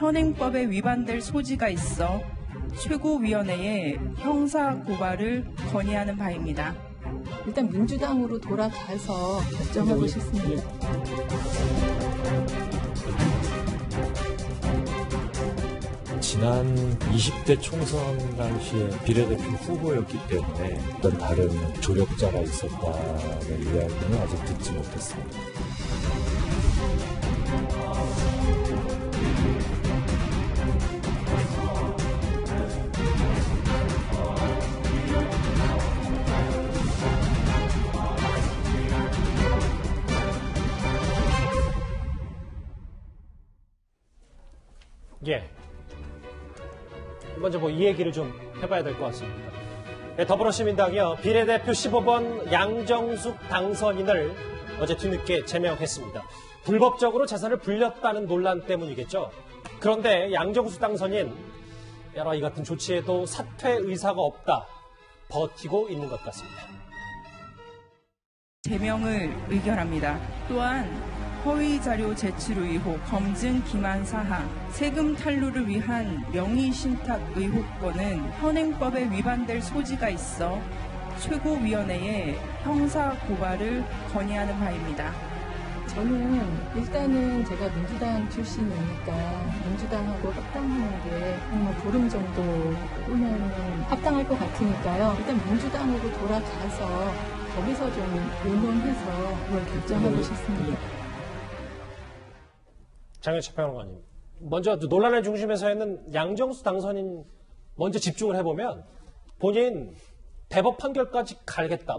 현행법에 위반될 소지가 있어 최고위원회에 형사 고발을 건의하는 바입니다. 일단 민주당으로 돌아가서 결정하고 싶습니다. 지난 20대 총선 당시에 비례대표 후보였기 때문에 어떤 다른 조력자가 있었다는 이야기는 아직 듣지 못했습니다. 예. 먼저 이 얘기를 좀 해봐야 될 것 같습니다. 네, 더불어시민당이요. 비례대표 15번 양정숙 당선인을 어제 뒤늦게 제명했습니다. 불법적으로 재산을 불렸다는 논란 때문이겠죠. 그런데 양정숙 당선인 여러 이 같은 조치에도 사퇴 의사가 없다. 버티고 있는 것 같습니다. 제명을 의결합니다. 또한 허위 자료 제출 의혹, 검증 기만 사항, 세금 탈루를 위한 명의 신탁 의혹권은 현행법에 위반될 소지가 있어 최고위원회에 형사 고발을 건의하는 바입니다. 저는 일단은 제가 민주당 출신이니까 민주당하고 합당하는 게 한 보름 정도 후면 합당할 것 같으니까요. 일단 민주당으로 돌아가서 거기서 좀 의논해서 그걸 결정하고 싶습니다. 장현철 평론가님, 먼저 논란의 중심에 서 있는 양정수 당선인 먼저 집중을 해보면 본인 대법 판결까지 갈겠다,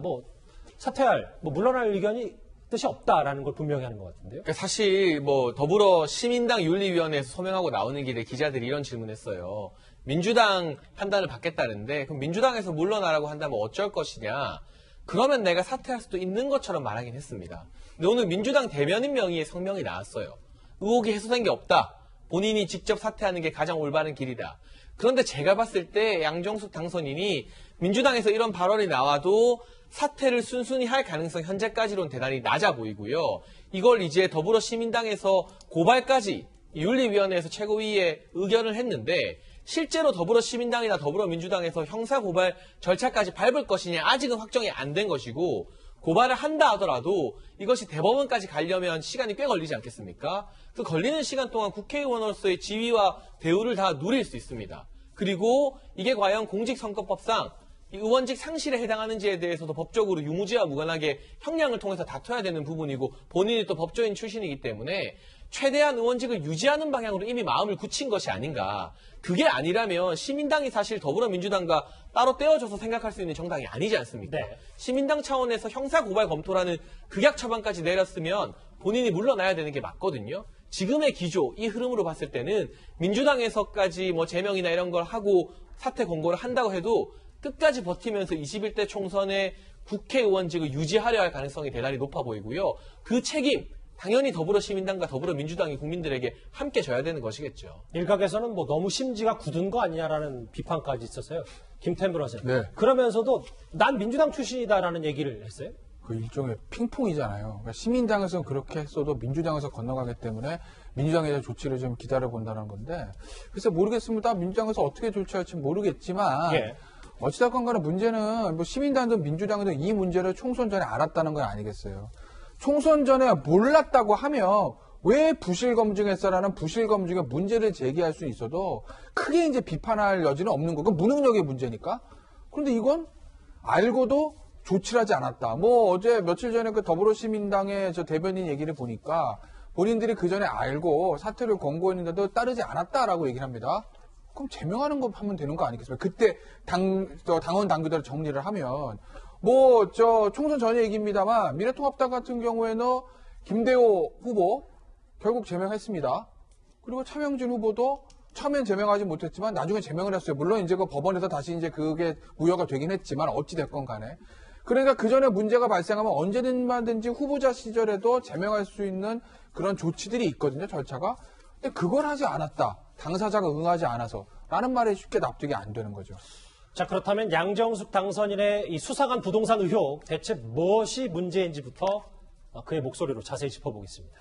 사퇴할, 물러날 의견이 뜻이 없다라는 걸 분명히 하는 것 같은데요. 그러니까 사실 더불어 시민당 윤리위원회에서 소명하고 나오는 길에 기자들이 이런 질문했어요. 민주당 판단을 받겠다는데 그럼 민주당에서 물러나라고 한다면 어쩔 것이냐. 그러면 내가 사퇴할 수도 있는 것처럼 말하긴 했습니다. 근데 오늘 민주당 대변인 명의의 성명이 나왔어요. 의혹이 해소된 게 없다. 본인이 직접 사퇴하는 게 가장 올바른 길이다. 그런데 제가 봤을 때 양정숙 당선인이 민주당에서 이런 발언이 나와도 사퇴를 순순히 할 가능성 현재까지로는 대단히 낮아 보이고요. 이걸 이제 더불어시민당에서 고발까지 윤리위원회에서 최고위에 의견을 했는데 실제로 더불어시민당이나 더불어민주당에서 형사고발 절차까지 밟을 것이냐 아직은 확정이 안 된 것이고 고발을 한다 하더라도 이것이 대법원까지 가려면 시간이 꽤 걸리지 않겠습니까? 그 걸리는 시간 동안 국회의원으로서의 지위와 대우를 다 누릴 수 있습니다. 그리고 이게 과연 공직선거법상 이 의원직 상실에 해당하는지에 대해서도 법적으로 유무죄와 무관하게 형량을 통해서 다퉈야 되는 부분이고 본인이 또 법조인 출신이기 때문에 최대한 의원직을 유지하는 방향으로 이미 마음을 굳힌 것이 아닌가. 그게 아니라면 시민당이 사실 더불어민주당과 따로 떼어져서 생각할 수 있는 정당이 아니지 않습니까? 네. 시민당 차원에서 형사고발 검토라는 극약 처방까지 내렸으면 본인이 물러나야 되는 게 맞거든요. 지금의 기조, 이 흐름으로 봤을 때는 민주당에서까지 제명이나 이런 걸 하고 사퇴 권고를 한다고 해도 끝까지 버티면서 21대 총선에 국회의원직을 유지하려 할 가능성이 대단히 높아 보이고요. 그 책임, 당연히 더불어시민당과 더불어민주당이 국민들에게 함께 져야 되는 것이겠죠. 일각에서는 너무 심지가 굳은 거 아니냐라는 비판까지 있었어요. 김태현 변호사님. 네. 그러면서도 난 민주당 출신이다라는 얘기를 했어요. 그 일종의 핑퐁이잖아요. 그러니까 시민당에서는 그렇게 했어도 민주당에서 건너가기 때문에 민주당에 대한 조치를 좀 기다려본다는 건데 글쎄 모르겠습니다. 민주당에서 어떻게 조치할지 모르겠지만 예. 어찌됐건 간에 문제는 시민당이든 민주당이든 이 문제를 총선 전에 알았다는 건 아니겠어요. 총선 전에 몰랐다고 하면 왜 부실검증했어라는 부실검증에 문제를 제기할 수 있어도 크게 이제 비판할 여지는 없는 거고 무능력의 문제니까. 그런데 이건 알고도 조치를 하지 않았다. 어제 며칠 전에 그 더불어시민당의 저 대변인 얘기를 보니까 본인들이 그 전에 알고 사퇴를 권고했는데도 따르지 않았다라고 얘기를 합니다. 그럼 제명하는 거 하면 되는 거 아니겠습니까? 그때 당원 당규대로 정리를 하면 총선 전에 얘기입니다만 미래통합당 같은 경우에는 김대호 후보 결국 제명했습니다. 그리고 차명진 후보도 처음엔 제명하지 못했지만 나중에 제명을 했어요. 물론 이제 그 법원에서 다시 이제 그게 무효가 되긴 했지만 어찌됐건 간에. 그러니까 그 전에 문제가 발생하면 언제든지 후보자 시절에도 제명할 수 있는 그런 조치들이 있거든요, 절차가. 근데 그걸 하지 않았다. 당사자가 응하지 않아서. 라는 말에 쉽게 납득이 안 되는 거죠. 자, 그렇다면 양정숙 당선인의 이 수사관 부동산 의혹 대체 무엇이 문제인지부터 그의 목소리로 자세히 짚어보겠습니다.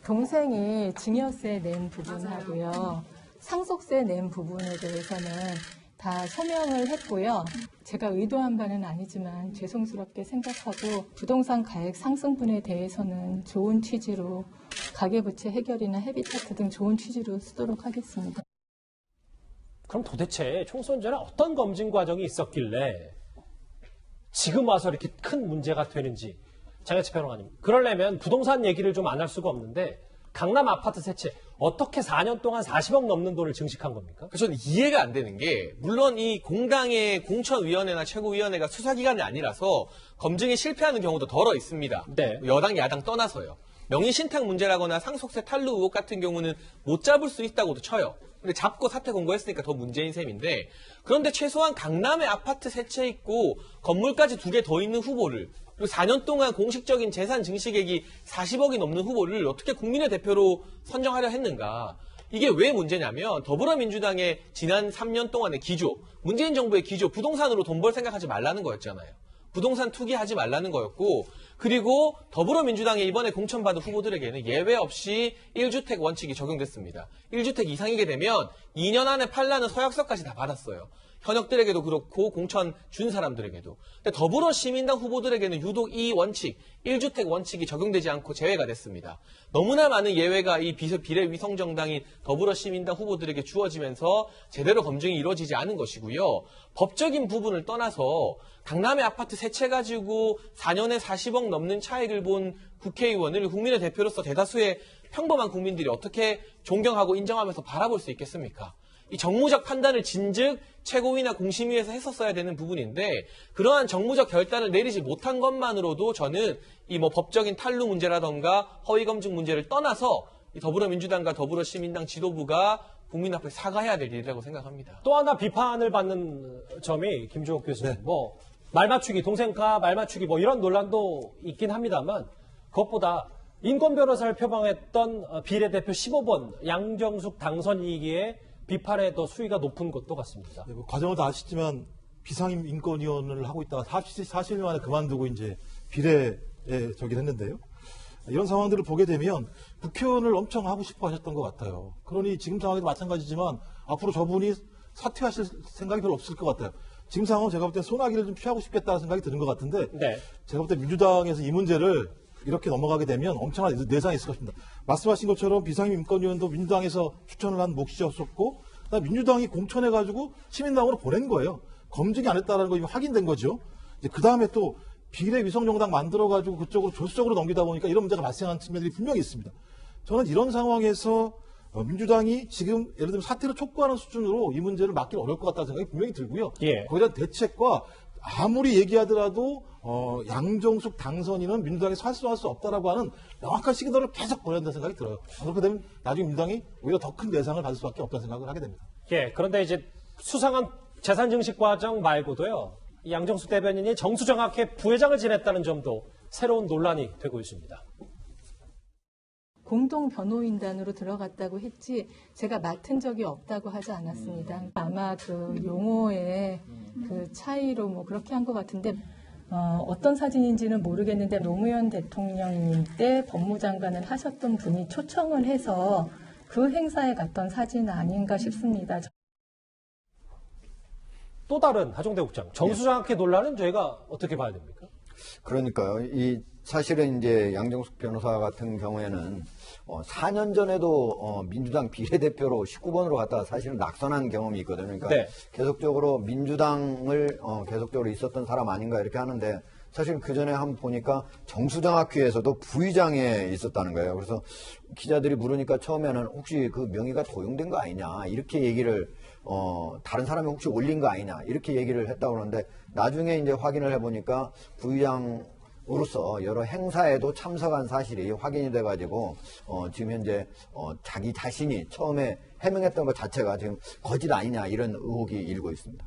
동생이 증여세 낸 부분하고요, 상속세 낸 부분에 대해서는 다 소명을 했고요. 제가 의도한 바는 아니지만 죄송스럽게 생각하고 부동산 가액 상승분에 대해서는 좋은 취지로 가계부채 해결이나 헤비타트 등 좋은 취지로 쓰도록 하겠습니다. 그럼 도대체 총선 전에 어떤 검증 과정이 있었길래 지금 와서 이렇게 큰 문제가 되는지, 장혜철 평론가님, 그러려면 부동산 얘기를 좀 안 할 수가 없는데 강남 아파트 세채 어떻게 4년 동안 40억 넘는 돈을 증식한 겁니까? 저는 이해가 안 되는 게, 물론 이 공당의 공천위원회나 최고위원회가 수사기관이 아니라서 검증에 실패하는 경우도 덜어 있습니다. 네. 여당, 야당 떠나서요. 명의신탁 문제라거나 상속세 탈루 의혹 같은 경우는 못 잡을 수 있다고도 쳐요. 근데 잡고 사퇴 공고했으니까 더 문제인 셈인데, 그런데 최소한 강남에 아파트 세 채 있고 건물까지 2개 더 있는 후보를, 그리고 4년 동안 공식적인 재산 증식액이 40억이 넘는 후보를 어떻게 국민의 대표로 선정하려 했는가. 이게 왜 문제냐면 더불어민주당의 지난 3년 동안의 기조, 문재인 정부의 기조, 부동산으로 돈 벌 생각하지 말라는 거였잖아요. 부동산 투기하지 말라는 거였고, 그리고 더불어민주당이 이번에 공천받은 후보들에게는 예외 없이 1주택 원칙이 적용됐습니다. 1주택 이상이게 되면 2년 안에 팔라는 서약서까지 다 받았어요. 현역들에게도 그렇고 공천 준 사람들에게도. 근데 더불어시민당 후보들에게는 유독 이 원칙, 1주택 원칙이 적용되지 않고 제외가 됐습니다. 너무나 많은 예외가 이 비례위성정당인 더불어시민당 후보들에게 주어지면서 제대로 검증이 이루어지지 않은 것이고요. 법적인 부분을 떠나서 강남의 아파트 세 채 가지고 4년에 40억 넘는 차익을 본 국회의원을 국민의 대표로서 대다수의 평범한 국민들이 어떻게 존경하고 인정하면서 바라볼 수 있겠습니까? 이 정무적 판단을 진즉 최고위나 공심위에서 했었어야 되는 부분인데, 그러한 정무적 결단을 내리지 못한 것만으로도 저는 이 법적인 탈루 문제라던가 허위 검증 문제를 떠나서 이 더불어민주당과 더불어시민당 지도부가 국민 앞에 사과해야 될 일이라고 생각합니다. 또 하나 비판을 받는 점이, 김주옥 교수님, 말맞추기, 동생과 말맞추기 이런 논란도 있긴 합니다만, 그것보다 인권 변호사를 표방했던 비례대표 15번 양정숙 당선이기에 비판의 더 수위가 높은 것도 같습니다. 네, 과정을 다 아시지만 비상임 인권위원을 하고 있다가 40일 만에 그만두고 이제 비례에 했는데요. 이런 상황들을 보게 되면 국회의원을 엄청 하고 싶어 하셨던 것 같아요. 그러니 지금 상황에도 마찬가지지만 앞으로 저분이 사퇴하실 생각이 별로 없을 것 같아요. 지금 상황은 제가 볼 때 소나기를 좀 피하고 싶겠다는 생각이 드는 것 같은데, 네. 제가 볼 때 민주당에서 이 문제를 이렇게 넘어가게 되면 엄청난 내상이 있을 것입니다. 말씀하신 것처럼 비상임 인권위원도 민주당에서 추천을 한 몫이었었고, 민주당이 공천해가지고 시민당으로 보낸 거예요. 검증이 안 했다는 거 이미 확인된 거죠. 이제 그 다음에 또 비례위성정당 만들어가지고 그쪽으로 조수적으로 넘기다 보니까 이런 문제가 발생한 측면들이 분명히 있습니다. 저는 이런 상황에서 민주당이 지금 예를 들면 사퇴를 촉구하는 수준으로 이 문제를 막기는 어려울 것 같다는 생각이 분명히 들고요. 예. 거기에 대한 대책과 아무리 얘기하더라도 양정숙 당선인은 민주당에서 활성화할 수 없다라고 하는 명확한 시그널을 계속 보내야 된다는 생각이 들어요. 그렇게 되면 나중에 민주당이 오히려 더 큰 대상을 받을 수밖에 없다는 생각을 하게 됩니다. 예, 그런데 이제 수상한 재산 증식 과정 말고도요, 이 양정숙 대변인이 정수정학회 부회장을 지냈다는 점도 새로운 논란이 되고 있습니다. 공동 변호인단으로 들어갔다고 했지 제가 맡은 적이 없다고 하지 않았습니다. 아마 그 용어의 그 차이로 그렇게 한 것 같은데, 어떤 사진인지는 모르겠는데 노무현 대통령님 때 법무장관을 하셨던 분이 초청을 해서 그 행사에 갔던 사진 아닌가 싶습니다. 또 다른 하종대 국장, 정수정학회 논란은 저희가 어떻게 봐야 됩니까? 그러니까요. 사실은 이제 양정숙 변호사 같은 경우에는 4년 전에도 민주당 비례대표로 19번으로 갔다가 사실은 낙선한 경험이 있거든요. 그러니까 네. 계속적으로 민주당을 계속적으로 있었던 사람 아닌가 이렇게 하는데, 사실 그 전에 한번 보니까 정수정학회에서도 부의장에 있었다는 거예요. 그래서 기자들이 물으니까 처음에는 혹시 그 명의가 도용된 거 아니냐 이렇게 얘기를 다른 사람이 혹시 올린 거 아니냐 이렇게 얘기를 했다고 그러는데, 나중에 이제 확인을 해보니까 부의장으로서 여러 행사에도 참석한 사실이 확인이 돼가지고 지금 현재 자기 자신이 처음에 해명했던 것 자체가 지금 거짓 아니냐 이런 의혹이 일고 있습니다.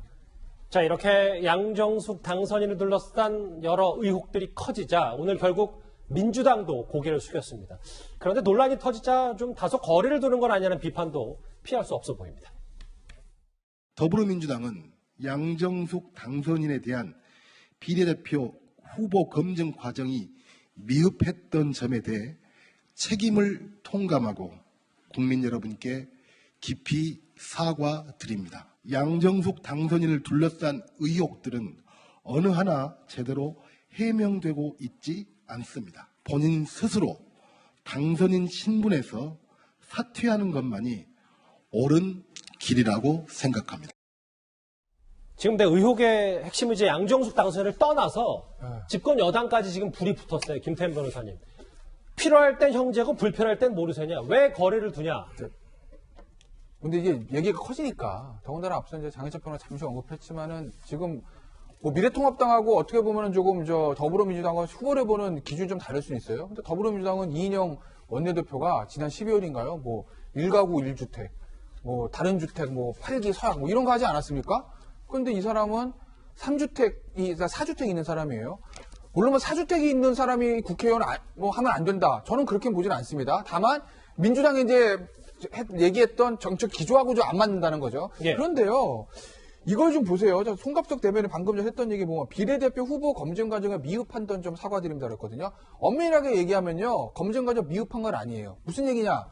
자, 이렇게 양정숙 당선인을 둘러싼 여러 의혹들이 커지자 오늘 결국 민주당도 고개를 숙였습니다. 그런데 논란이 터지자 좀 다소 거리를 두는 건 아니냐는 비판도 피할 수 없어 보입니다. 더불어민주당은 양정숙 당선인에 대한 비례대표 후보 검증 과정이 미흡했던 점에 대해 책임을 통감하고 국민 여러분께 깊이 사과드립니다. 양정숙 당선인을 둘러싼 의혹들은 어느 하나 제대로 해명되고 있지 않습니다. 본인 스스로 당선인 신분에서 사퇴하는 것만이 옳은 길이라고 생각합니다. 지금 내 의혹의 핵심은 이제 양정숙 당선인을 떠나서 집권 여당까지 지금 불이 붙었어요. 김태현 변호사님. 필요할 땐 형제고 불필요할 땐 모르세냐. 왜 거리를 두냐. 근데 이게 얘기가 커지니까 더군다나 앞서 이제 장혜철 변호사 잠시 언급했지만은 지금 뭐 미래통합당하고 어떻게 보면은 조금 더불어민주당과 후보를 보는 기준이 좀 다를 수는 있어요. 근데 더불어민주당은 이인영 원내대표가 지난 12월인가요? 뭐 1가구 1주택, 뭐 다른 주택, 뭐 8기 서약 뭐 이런 거 하지 않았습니까? 그런데 이 사람은 4주택이 있는 사람이에요. 물론 뭐 4주택이 있는 사람이 국회의원 뭐 하면 안 된다. 저는 그렇게 보지는 않습니다. 다만 민주당이 이제 얘기했던 정책 기조하고 좀 안 맞는다는 거죠. 예. 그런데요. 이걸 좀 보세요. 송갑석 대변인 방금 전 했던 얘기 보면 비례대표 후보 검증 과정에 미흡한 점 좀 사과드립니다 그랬거든요. 엄밀하게 얘기하면요. 검증 과정 미흡한 건 아니에요. 무슨 얘기냐.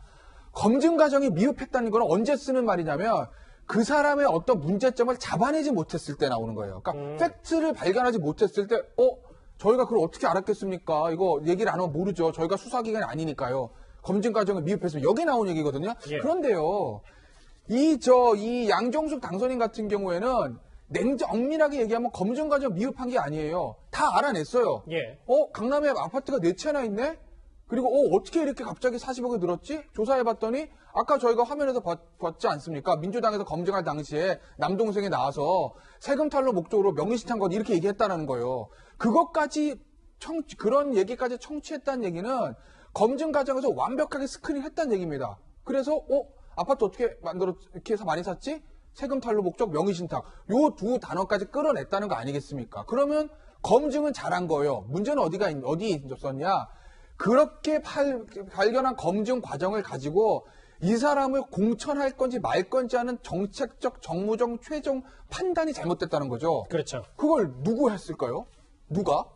검증 과정이 미흡했다는 건 언제 쓰는 말이냐면 그 사람의 어떤 문제점을 잡아내지 못했을 때 나오는 거예요. 그러니까 팩트를 발견하지 못했을 때 저희가 그걸 어떻게 알았겠습니까? 이거 얘기를 안 하면 모르죠. 저희가 수사기관이 아니니까요. 검증 과정을 미흡했으면 여기 나온 얘기거든요. 예. 그런데요. 이 양정숙 당선인 같은 경우에는 엄밀하게 얘기하면 검증 과정 미흡한 게 아니에요. 다 알아냈어요. 예. 강남에 아파트가 4채나 있네? 그리고 어떻게 이렇게 갑자기 40억이 늘었지? 조사해봤더니 아까 저희가 화면에서 봤지 않습니까? 민주당에서 검증할 당시에 남동생이 나와서 세금 탈루 목적으로 명의신탁 것 이렇게 얘기했다는 거예요. 그것까지 그런 얘기까지 청취했다는 얘기는 검증 과정에서 완벽하게 스크린했다는 얘기입니다. 그래서 아파트 어떻게 이렇게 해서 많이 샀지? 세금 탈루 목적 명의신탁 요 두 단어까지 끌어냈다는 거 아니겠습니까? 그러면 검증은 잘한 거예요. 문제는 어디 있었냐? 그렇게 발견한 검증 과정을 가지고 이 사람을 공천할 건지 말 건지 하는 정책적, 정무적 최종 판단이 잘못됐다는 거죠. 그렇죠. 그걸 누구 했을까요? 누가?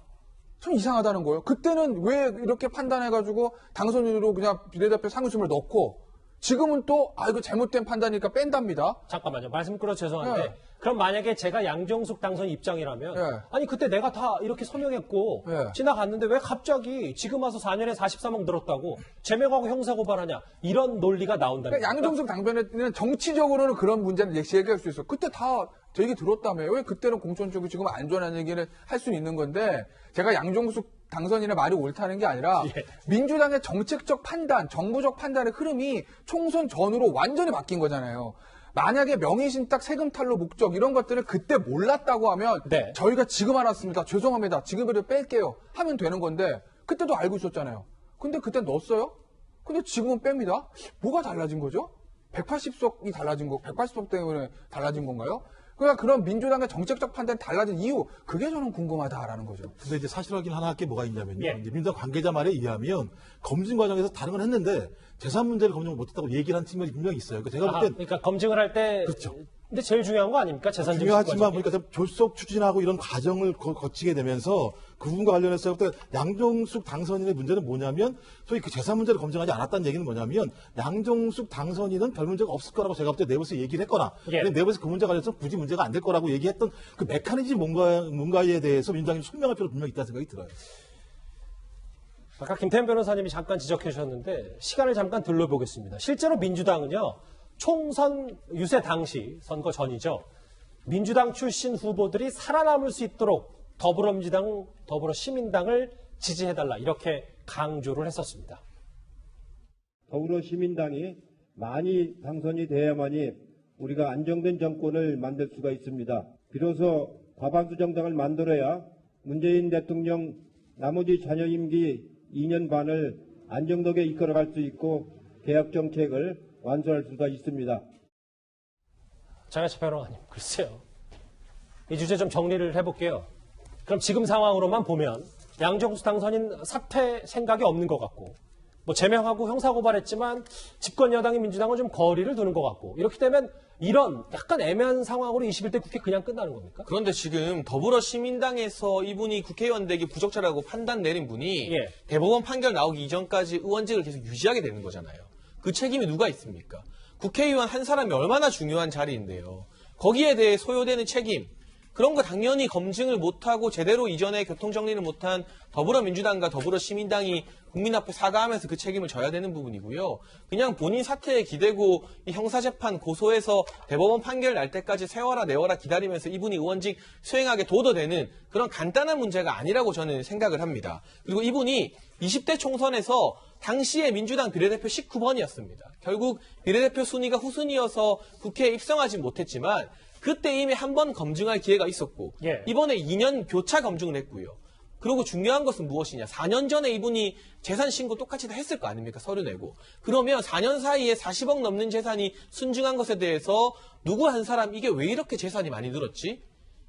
참 이상하다는 거예요. 그때는 왜 이렇게 판단해가지고 당선인으로 그냥 비례대표 상임심을 넣고 지금은 또 이거 잘못된 판단이니까 뺀답니다. 잠깐만요. 말씀 끌어 죄송한데 네. 그럼 만약에 제가 양정숙 당선 입장이라면 네. 아니 그때 내가 다 이렇게 서명했고 네. 지나갔는데 왜 갑자기 지금 와서 4년에 43억 늘었다고 제명하고 형사고발하냐 이런 논리가 나온다는 그러니까 양정숙 당선인은 정치적으로는 그런 문제는 얘기할 수 있어요. 그때 다 저 얘기 들었다며요. 왜 그때는 공천 쪽이 지금 안 좋아하는 얘기를 할 수는 있는 건데 제가 양정숙 당선인의 말이 옳다는 게 아니라 예. 민주당의 정책적 판단, 정부적 판단의 흐름이 총선 전후로 완전히 바뀐 거잖아요. 만약에 명의신탁, 세금 탈루 목적 이런 것들을 그때 몰랐다고 하면 네. 저희가 지금 알았습니다. 죄송합니다. 지금이라도 뺄게요. 하면 되는 건데 그때도 알고 있었잖아요. 근데 그때 넣었어요? 근데 지금은 뺍니다. 뭐가 달라진 거죠? 180석이 달라진 180석 때문에 달라진 건가요? 그러니까 그런 민주당의 정책적 판단이 달라진 이유, 그게 저는 궁금하다라는 거죠. 근데 이제 사실 확인 하나 할 게 뭐가 있냐면요. 예. 이제 민주당 관계자 말에 의하면 검증 과정에서 다른 건 했는데 재산 문제를 검증을 못했다고 얘기를 한 측면이 분명히 있어요. 제가 볼 땐 그러니까 검증을 할 때 그렇죠. 근데 제일 중요한 거 아닙니까? 재산 증식 중요하지만 과정이. 보니까 졸속 추진하고 이런 과정을 거치게 되면서 그 부분과 관련해서 양정숙 당선인의 문제는 뭐냐면 소위 그 재산 문제를 검증하지 않았다는 얘기는 뭐냐면 양정숙 당선인은 별 문제가 없을 거라고 제가 볼 때 내부에서 얘기를 했거나 예. 내부에서 그 문제에 관련해서 굳이 문제가 안 될 거라고 얘기했던 그 메커니즘 뭔가에 대해서 민주당이 설명할 필요가 분명히 있다는 생각이 들어요. 아까 김태현 변호사님이 잠깐 지적해 주셨는데 시간을 잠깐 들러보겠습니다. 실제로 민주당은요. 총선 유세 당시 선거 전이죠. 민주당 출신 후보들이 살아남을 수 있도록 더불어민주당, 더불어시민당을 지지해달라 이렇게 강조를 했었습니다. 더불어시민당이 많이 당선이 돼야만이 우리가 안정된 정권을 만들 수가 있습니다. 비로소 과반수 정당을 만들어야 문재인 대통령 나머지 자녀 임기 2년 반을 안정되게 이끌어갈 수 있고 개혁 정책을 완수할 수가 있습니다. 장혜철 변호사님, 글쎄요. 이 주제 좀 정리를 해볼게요. 그럼 지금 상황으로만 보면 양정숙 당선인 사퇴 생각이 없는 것 같고 뭐 제명하고 형사고발했지만 집권 여당인 민주당은 좀 거리를 두는 것 같고 이렇게 되면 이런 약간 애매한 상황으로 21대 국회 그냥 끝나는 겁니까? 그런데 지금 더불어시민당에서 이분이 국회의원 되기 부적절하고 판단 내린 분이 예. 대법원 판결 나오기 이전까지 의원직을 계속 유지하게 되는 거잖아요. 그 책임이 누가 있습니까? 국회의원 한 사람이 얼마나 중요한 자리인데요. 거기에 대해 소요되는 책임, 그런 거 당연히 검증을 못하고 제대로 이전에 교통정리를 못한 더불어민주당과 더불어시민당이 국민 앞에 사과하면서 그 책임을 져야 되는 부분이고요. 그냥 본인 사퇴에 기대고 이 형사재판 고소해서 대법원 판결 날 때까지 세워라 내워라 기다리면서 이분이 의원직 수행하게 둬도되는 그런 간단한 문제가 아니라고 저는 생각을 합니다. 그리고 이분이 20대 총선에서 당시에 민주당 비례대표 19번이었습니다. 결국 비례대표 순위가 후순위여서 국회에 입성하지 못했지만 그때 이미 한 번 검증할 기회가 있었고 예. 이번에 2년 교차 검증을 했고요. 그리고 중요한 것은 무엇이냐. 4년 전에 이분이 재산 신고 똑같이 다 했을 거 아닙니까? 서류 내고. 그러면 4년 사이에 40억 넘는 재산이 순증한 것에 대해서 누구 한 사람 이게 왜 이렇게 재산이 많이 늘었지?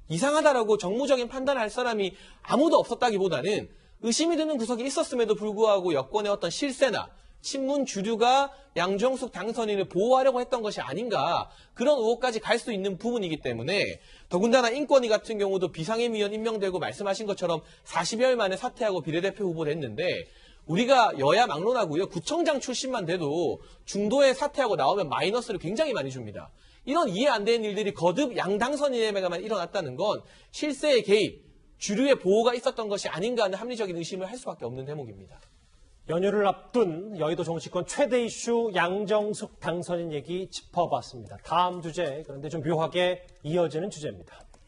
이상하다라고 정무적인 판단을 할 사람이 아무도 없었다기보다는 의심이 드는 구석이 있었음에도 불구하고 여권의 어떤 실세나 친문 주류가 양정숙 당선인을 보호하려고 했던 것이 아닌가 그런 의혹까지 갈 수 있는 부분이기 때문에 더군다나 인권위 같은 경우도 비상임위원 임명되고 말씀하신 것처럼 40여일 만에 사퇴하고 비례대표 후보를 했는데 우리가 여야 막론하고요. 구청장 출신만 돼도 중도에 사퇴하고 나오면 마이너스를 굉장히 많이 줍니다. 이런 이해 안 되는 일들이 거듭 양 당선인에게만 일어났다는 건 실세의 개입, 주류의 보호가 있었던 것이 아닌가 하는 합리적인 의심을 할 수밖에 없는 대목입니다. 연휴를 앞둔 여의도 정치권 최대 이슈 양정숙 당선인 얘기 짚어봤습니다. 다음 주제, 그런데 좀 묘하게 이어지는 주제입니다.